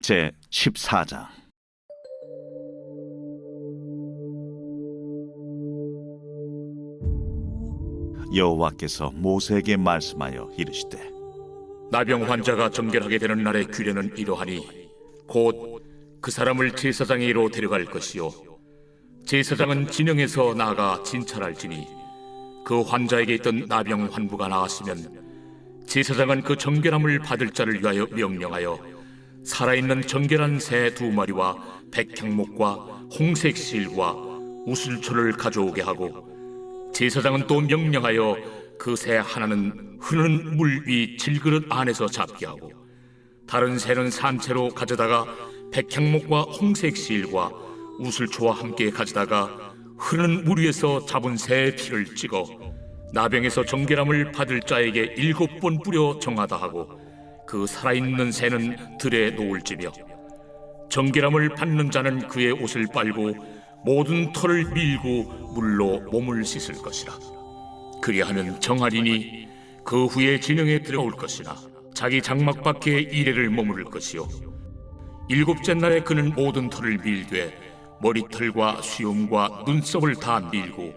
제 14장. 여호와께서 모세에게 말씀하여 이르시되, 나병 환자가 정결하게 되는 날의 규례는 이러하니 곧 그 사람을 제사장에게로 데려갈 것이요 제사장은 진영에서 나아가 진찰할지니 그 환자에게 있던 나병 환부가 나았으면 제사장은 그 정결함을 받을 자를 위하여 명령하여 살아있는 정결한 새 2마리와 백향목과 홍색 실과 우슬초를 가져오게 하고, 제사장은 또 명령하여 그 새 하나는 흐르는 물 위 질그릇 안에서 잡게 하고, 다른 새는 산채로 가져다가 백향목과 홍색 실과 우슬초와 함께 가져다가 흐르는 물 위에서 잡은 새의 피를 찍어 나병에서 정결함을 받을 자에게 7번 뿌려 정하다 하고, 그 살아있는 새는 들에 놓을지며, 정결함을 받는 자는 그의 옷을 빨고 모든 털을 밀고 물로 몸을 씻을 것이라. 그리하면 정하리니 그 후에 진영에 들어올 것이나 자기 장막 밖에 이레를 머무를 것이요 7째 날에 그는 모든 털을 밀되 머리털과 수염과 눈썹을 다 밀고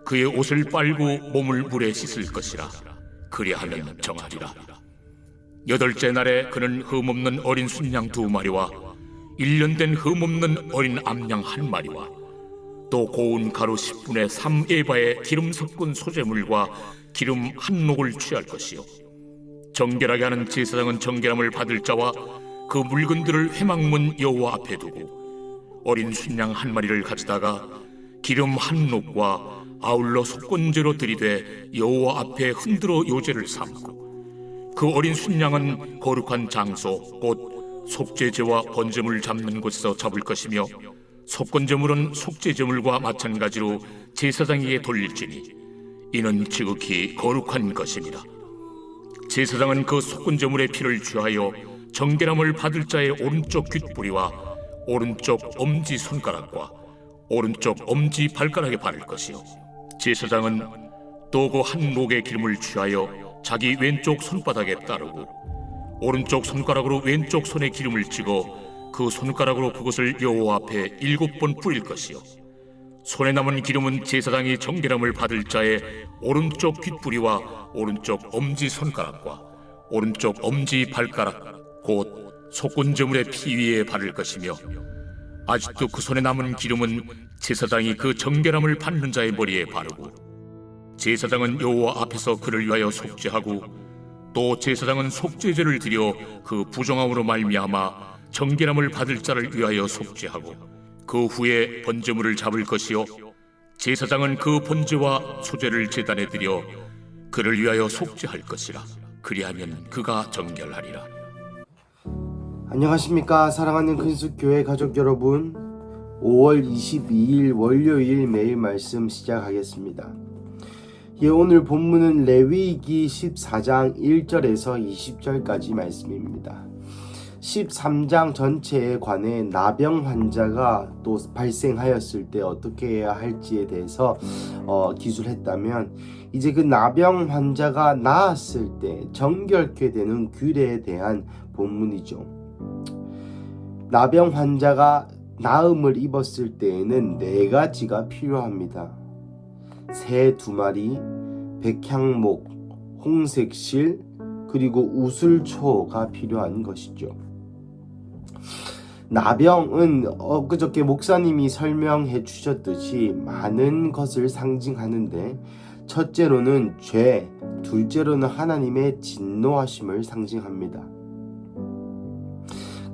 그의 옷을 빨고 몸을 물에 씻을 것이라. 그리하면 정하리라. 8째 날에 그는 흠없는 어린 순양 2마리와 1년 된 흠없는 어린 암양 1마리와 또 고운 가루 10분의 3에바의 기름 섞은 소재물과 기름 1녹을 취할 것이요 정결하게 하는 제사장은 정결함을 받을 자와 그 물건들을 회막문 여호와 앞에 두고 어린 순양 1마리를 가져다가 기름 1녹과 아울러 속건제로 들이되 여호와 앞에 흔들어 요제를 삼고, 그 어린 순양은 거룩한 장소 곧 속죄제와 번제물 잡는 곳에서 잡을 것이며, 속건제물은 속죄제물과 마찬가지로 제사장에게 돌릴지니 이는 지극히 거룩한 것입니다. 제사장은 그 속건제물의 피를 취하여 정결함을 받을 자의 오른쪽 귓뿌리와 오른쪽 엄지 손가락과 오른쪽 엄지 발가락에 바를 것이요 제사장은 또 그 한 녹의 기름을 취하여 자기 왼쪽 손바닥에 따르고 오른쪽 손가락으로 왼쪽 손에 기름을 찍어 그 손가락으로 그것을 여호와 앞에 7번 뿌릴 것이요 손에 남은 기름은 제사장이 정결함을 받을 자의 오른쪽 귓뿌리와 오른쪽 엄지 손가락과 오른쪽 엄지 발가락 곧 속건제물의 피 위에 바를 것이며, 아직도 그 손에 남은 기름은 제사장이 그 정결함을 받는 자의 머리에 바르고, 제사장은 여호와 앞에서 그를 위하여 속죄하고, 또 제사장은 속죄제를 드려 그 부정함으로 말미암아 정결함을 받을 자를 위하여 속죄하고, 그 후에 번제물을 잡을 것이요 제사장은 그 번제와 소제를 제단에 드려 그를 위하여 속죄할 것이라. 그리하면 그가 정결하리라. 안녕하십니까, 사랑하는 큰숲교회 가족 여러분. 5월 22일 월요일 매일 말씀 시작하겠습니다. 오늘 본문은 레위기 14장 1절에서 20절까지 말씀입니다. 13장 전체에 관해 나병 환자가 또 발생하였을 때 어떻게 해야 할지에 대해서 기술했다면, 이제 그 나병 환자가 나았을 때 정결케 되는 규례에 대한 본문이죠. 나병 환자가 나음을 입었을 때에는 4가지가 필요합니다. 새 2마리, 백향목, 홍색실, 그리고 우슬초가 필요한 것이죠. 나병은 엊그저께 목사님이 설명해 주셨듯이 많은 것을 상징하는데, 첫째로는 죄, 둘째로는 하나님의 진노하심을 상징합니다.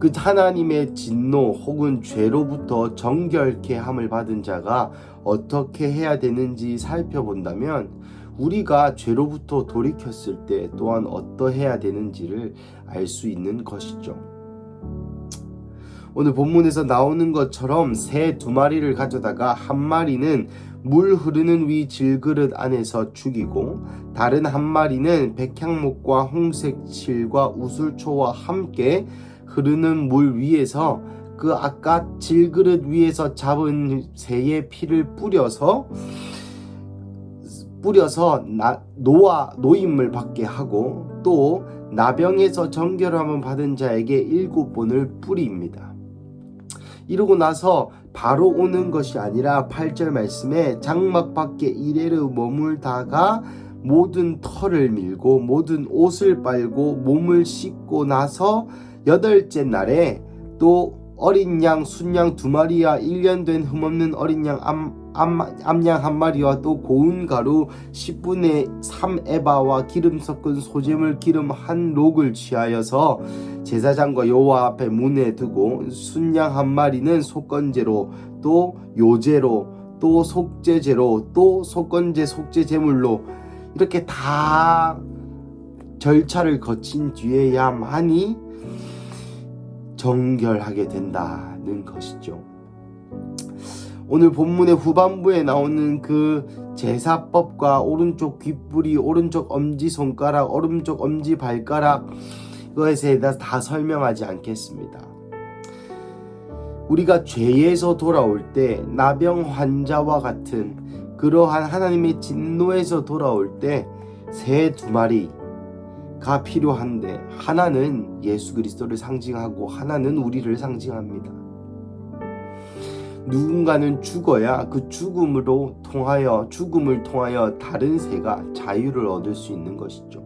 그 하나님의 진노 혹은 죄로부터 정결케 함을 받은 자가 어떻게 해야 되는지 살펴본다면, 우리가 죄로부터 돌이켰을 때 또한 어떠해야 되는지를 알 수 있는 것이죠. 오늘 본문에서 나오는 것처럼 새 2마리를 가져다가 1마리는 물 흐르는 위 질그릇 안에서 죽이고, 다른 1마리는 백향목과 홍색실과 우슬초와 함께 흐르는 물 위에서 그 아까 질그릇 위에서 잡은 새의 피를 뿌려서 노임을 받게 하고, 또 나병에서 정결함을 받은 자에게 7번을 뿌립니다. 이러고 나서 바로 오는 것이 아니라 8절 말씀에 장막 밖에 이레르 머물다가 모든 털을 밀고 모든 옷을 빨고 몸을 씻고 나서 8째 날에 또 어린 양 순양 2마리와 1년 된 흠없는 어린 양 암양 1마리와 또 고운 가루 10분의 3 에바와 기름 섞은 소재물 기름 1록을 취하여서 제사장과 여호와 앞에 문에 두고 순양 1마리는 속건제로 또 요제로 또 속죄제로 또 속건제 속죄 제물로 이렇게 다 절차를 거친 뒤에야만이 정결하게 된다는 것이죠. 오늘 본문의 후반부에 나오는 그 제사법과 오른쪽 귓불이, 오른쪽 엄지손가락, 오른쪽 엄지발가락, 그것에 대해서 다 설명하지 않겠습니다. 우리가 죄에서 돌아올 때 나병 환자와 같은 그러한 하나님의 진노에서 돌아올 때 새 2마리가 필요한데, 하나는 예수 그리스도를 상징하고 하나는 우리를 상징합니다. 누군가는 죽어야 그 죽음을 통하여 다른 새가 자유를 얻을 수 있는 것이죠.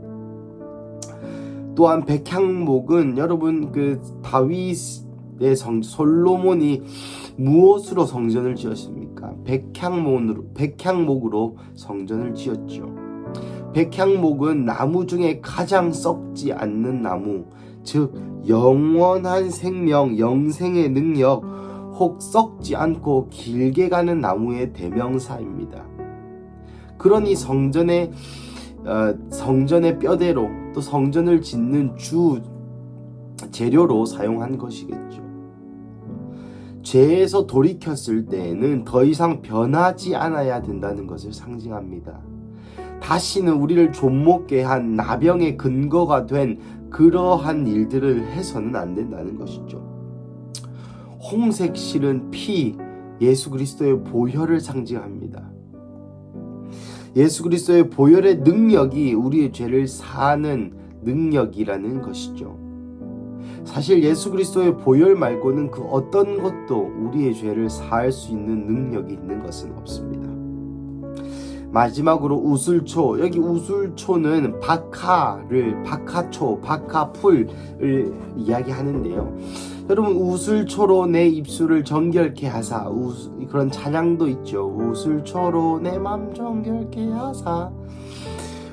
또한 백향목은 여러분 그 다윗의 솔로몬이 무엇으로 성전을 지었습니까? 백향목으로 성전을 지었죠. 백향목은 나무 중에 가장 썩지 않는 나무, 즉 영원한 생명, 영생의 능력, 혹 썩지 않고 길게 가는 나무의 대명사입니다. 그러니 성전의 뼈대로 또 성전을 짓는 주 재료로 사용한 것이겠죠. 죄에서 돌이켰을 때에는 더 이상 변하지 않아야 된다는 것을 상징합니다. 다시는 우리를 좀먹게 한 나병의 근거가 된 그러한 일들을 해서는 안 된다는 것이죠. 홍색 실은 피, 예수 그리스도의 보혈을 상징합니다. 예수 그리스도의 보혈의 능력이 우리의 죄를 사하는 능력이라는 것이죠. 사실 예수 그리스도의 보혈 말고는 그 어떤 것도 우리의 죄를 사할 수 있는 능력이 있는 것은 없습니다. 마지막으로 우슬초, 여기 우슬초는 박하풀을 이야기하는데요. 여러분, 우슬초로 내 입술을 정결케 하사, 그런 찬양도 있죠. 우슬초로 내 맘 정결케 하사.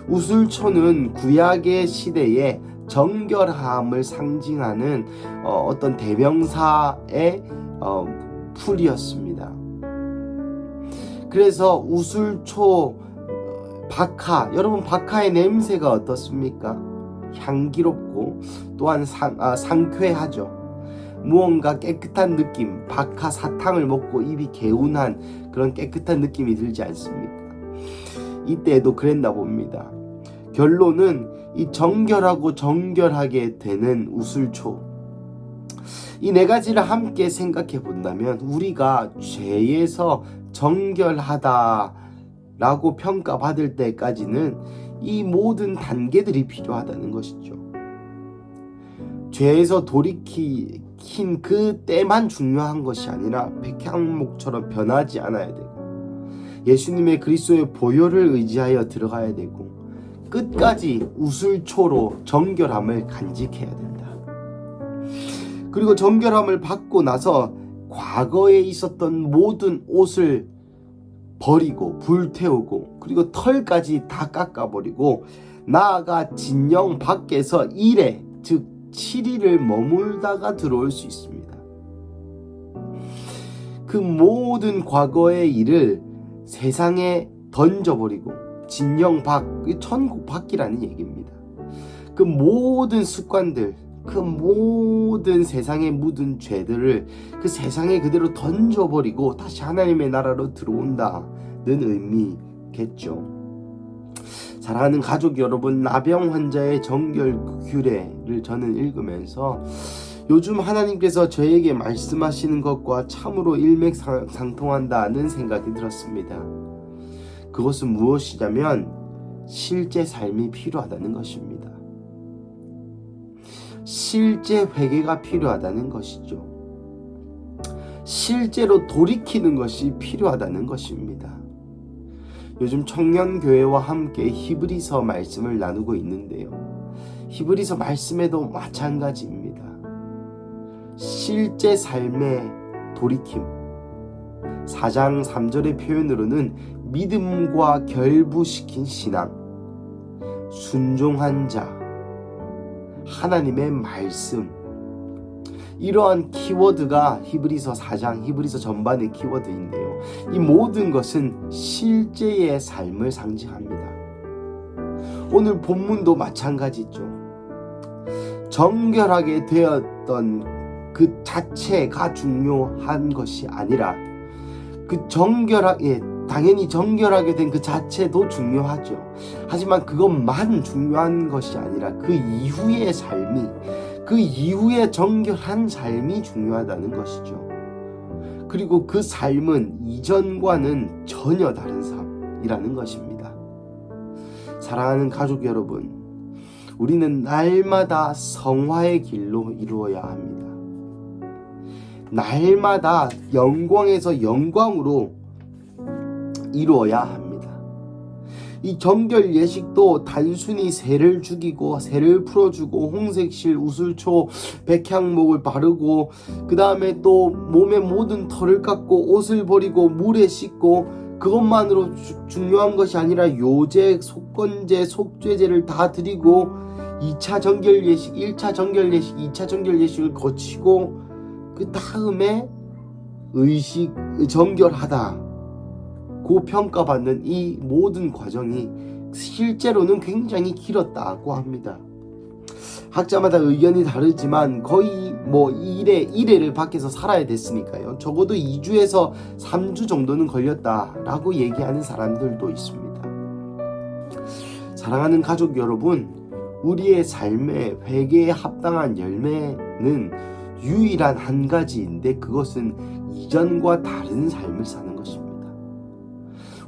우슬초는 구약의 시대에 정결함을 상징하는 어떤 대명사의 풀이었습니다. 그래서 우슬초, 여러분 박하의 냄새가 어떻습니까? 향기롭고 또한 상쾌하죠. 무언가 깨끗한 느낌, 박하 사탕을 먹고 입이 개운한 그런 깨끗한 느낌이 들지 않습니까? 이때도 그랬나 봅니다. 결론은 이 정결하고 정결하게 되는 우슬초, 이 네 가지를 함께 생각해 본다면 우리가 죄에서 정결하다라고 평가받을 때까지는 이 모든 단계들이 필요하다는 것이죠. 죄에서 돌이킨 그 때만 중요한 것이 아니라 백향목처럼 변하지 않아야 되고, 예수님의 그리스도의 보혈을 의지하여 들어가야 되고, 끝까지 우슬초로 정결함을 간직해야 된다. 그리고 정결함을 받고 나서 과거에 있었던 모든 옷을 버리고 불태우고, 그리고 털까지 다 깎아버리고, 나아가 진영 밖에서 1회, 즉 7일을 머물다가 들어올 수 있습니다. 그 모든 과거의 일을 세상에 던져버리고, 진영 밖, 천국 밖이라는 얘기입니다. 그 모든 습관들, 그 모든 세상에 묻은 죄들을 그 세상에 그대로 던져버리고 다시 하나님의 나라로 들어온다는 의미겠죠. 사랑하는 가족 여러분, 나병 환자의 정결 규례를 저는 읽으면서 요즘 하나님께서 저에게 말씀하시는 것과 참으로 일맥상통한다는 생각이 들었습니다. 그것은 무엇이냐면 실제 삶이 필요하다는 것입니다. 실제 회개가 필요하다는 것이죠. 실제로 돌이키는 것이 필요하다는 것입니다. 요즘 청년교회와 함께 히브리서 말씀을 나누고 있는데요. 히브리서 말씀에도 마찬가지입니다. 실제 삶의 돌이킴. 4장 3절의 표현으로는 믿음과 결부시킨 신앙, 순종한 자, 하나님의 말씀, 이러한 키워드가 히브리서 4장, 히브리서 전반의 키워드인데요. 이 모든 것은 실제의 삶을 상징합니다. 오늘 본문도 마찬가지죠. 정결하게 되었던 그 자체가 중요한 것이 아니라 당연히 정결하게 된 그 자체도 중요하죠. 하지만 그것만 중요한 것이 아니라 그 이후의 삶이, 그 이후의 정결한 삶이 중요하다는 것이죠. 그리고 그 삶은 이전과는 전혀 다른 삶이라는 것입니다. 사랑하는 가족 여러분, 우리는 날마다 성화의 길로 이루어야 합니다. 날마다 영광에서 영광으로 이루어야 합니다. 이 정결 예식도 단순히 새를 죽이고 새를 풀어주고 홍색실, 우슬초, 백향목을 바르고 그 다음에 또 몸의 모든 털을 깎고 옷을 버리고 물에 씻고 그것만으로 중요한 것이 아니라 요제, 속건제, 속죄제를 다 드리고 2차 정결 예식, 1차 정결 예식, 2차 정결 예식을 거치고 그 다음에 의식, 정결하다 고 평가받는 이 모든 과정이 실제로는 굉장히 길었다고 합니다. 학자마다 의견이 다르지만 거의 1회를 밖에서 살아야 됐으니까요. 적어도 2주에서 3주 정도는 걸렸다라고 얘기하는 사람들도 있습니다. 사랑하는 가족 여러분, 우리의 삶의 회개에 합당한 열매는 유일한 한 가지인데 그것은 이전과 다른 삶을 사는 것입니다.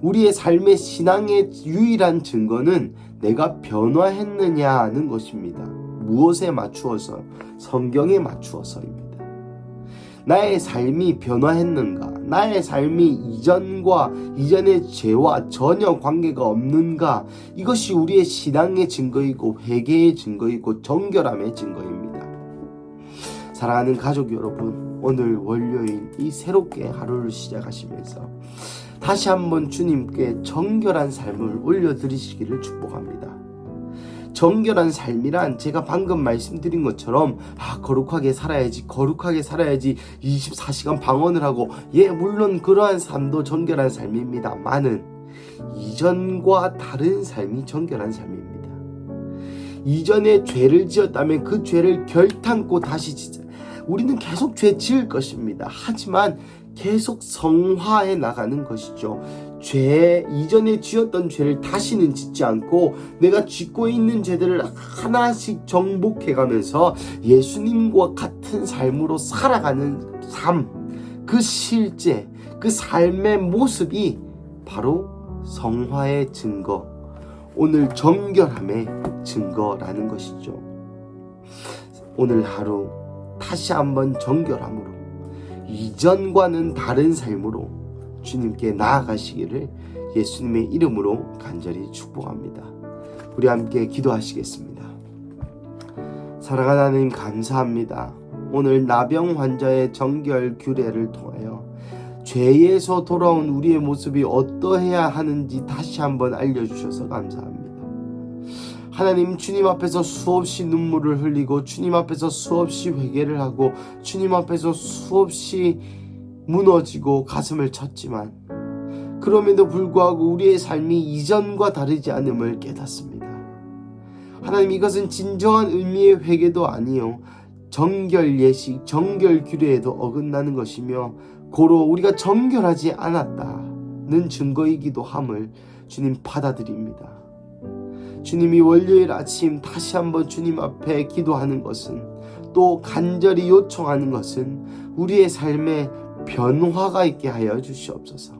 우리의 삶의 신앙의 유일한 증거는 내가 변화했느냐는 것입니다. 무엇에 맞추어서? 성경에 맞추어서입니다. 나의 삶이 변화했는가? 나의 삶이 이전의 죄와 전혀 관계가 없는가? 이것이 우리의 신앙의 증거이고 회개의 증거이고 정결함의 증거입니다. 사랑하는 가족 여러분, 오늘 월요일 이 새롭게 하루를 시작하시면서 다시 한번 주님께 정결한 삶을 올려드리시기를 축복합니다. 정결한 삶이란 제가 방금 말씀드린 것처럼 거룩하게 살아야지 24시간 방언을 하고 물론 그러한 삶도 정결한 삶입니다만은 이전과 다른 삶이 정결한 삶입니다. 이전에 죄를 지었다면 그 죄를 결탄고 다시 우리는 계속 죄 지을 것입니다. 하지만 계속 성화해 나가는 것이죠. 이전에 지었던 죄를 다시는 짓지 않고 내가 짓고 있는 죄들을 하나씩 정복해 가면서 예수님과 같은 삶으로 살아가는 삶, 그 실제, 그 삶의 모습이 바로 성화의 증거, 오늘 정결함의 증거라는 것이죠. 오늘 하루 다시 한번 정결함으로 이전과는 다른 삶으로 주님께 나아가시기를 예수님의 이름으로 간절히 축복합니다. 우리 함께 기도하시겠습니다. 사랑하는 하나님, 감사합니다. 오늘 나병 환자의 정결 규례를 통하여 죄에서 돌아온 우리의 모습이 어떠해야 하는지 다시 한번 알려주셔서 감사합니다. 하나님, 주님 앞에서 수없이 눈물을 흘리고 주님 앞에서 수없이 회개를 하고 주님 앞에서 수없이 무너지고 가슴을 쳤지만 그럼에도 불구하고 우리의 삶이 이전과 다르지 않음을 깨닫습니다. 하나님, 이것은 진정한 의미의 회개도 아니요 정결 예식, 정결 규례에도 어긋나는 것이며 고로 우리가 정결하지 않았다는 증거이기도 함을 주님 받아들입니다. 주님이 월요일 아침 다시 한번 주님 앞에 기도하는 것은, 또 간절히 요청하는 것은 우리의 삶에 변화가 있게 하여 주시옵소서.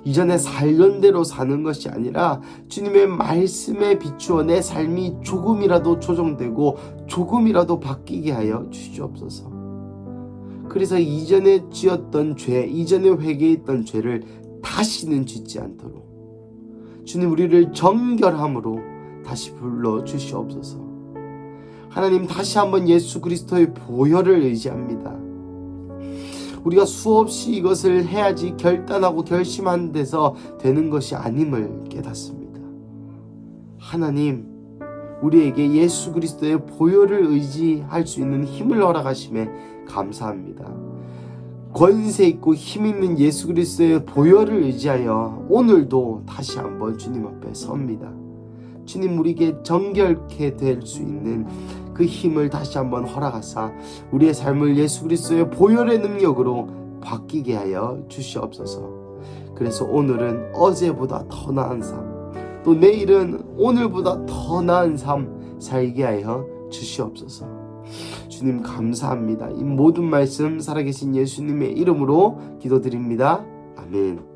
이전에 살던 대로 사는 것이 아니라 주님의 말씀에 비추어 내 삶이 조금이라도 조정되고 조금이라도 바뀌게 하여 주시옵소서. 그래서 이전에 지었던 죄, 이전에 회개했던 죄를 다시는 짓지 않도록 주님 우리를 정결함으로 다시 불러 주시옵소서. 하나님, 다시 한번 예수 그리스도의 보혈을 의지합니다. 우리가 수없이 이것을 해야지 결단하고 결심한 데서 되는 것이 아님을 깨닫습니다. 하나님, 우리에게 예수 그리스도의 보혈을 의지할 수 있는 힘을 허락하심에 감사합니다. 권세 있고 힘 있는 예수 그리스도의 보혈을 의지하여 오늘도 다시 한번 주님 앞에 섭니다. 주님, 우리에게 정결케 될 수 있는 그 힘을 다시 한번 허락하사 우리의 삶을 예수 그리스도의 보혈의 능력으로 바뀌게 하여 주시옵소서. 그래서 오늘은 어제보다 더 나은 삶, 또 내일은 오늘보다 더 나은 삶 살게 하여 주시옵소서. 주님 감사합니다. 이 모든 말씀 살아계신 예수님의 이름으로 기도드립니다. 아멘.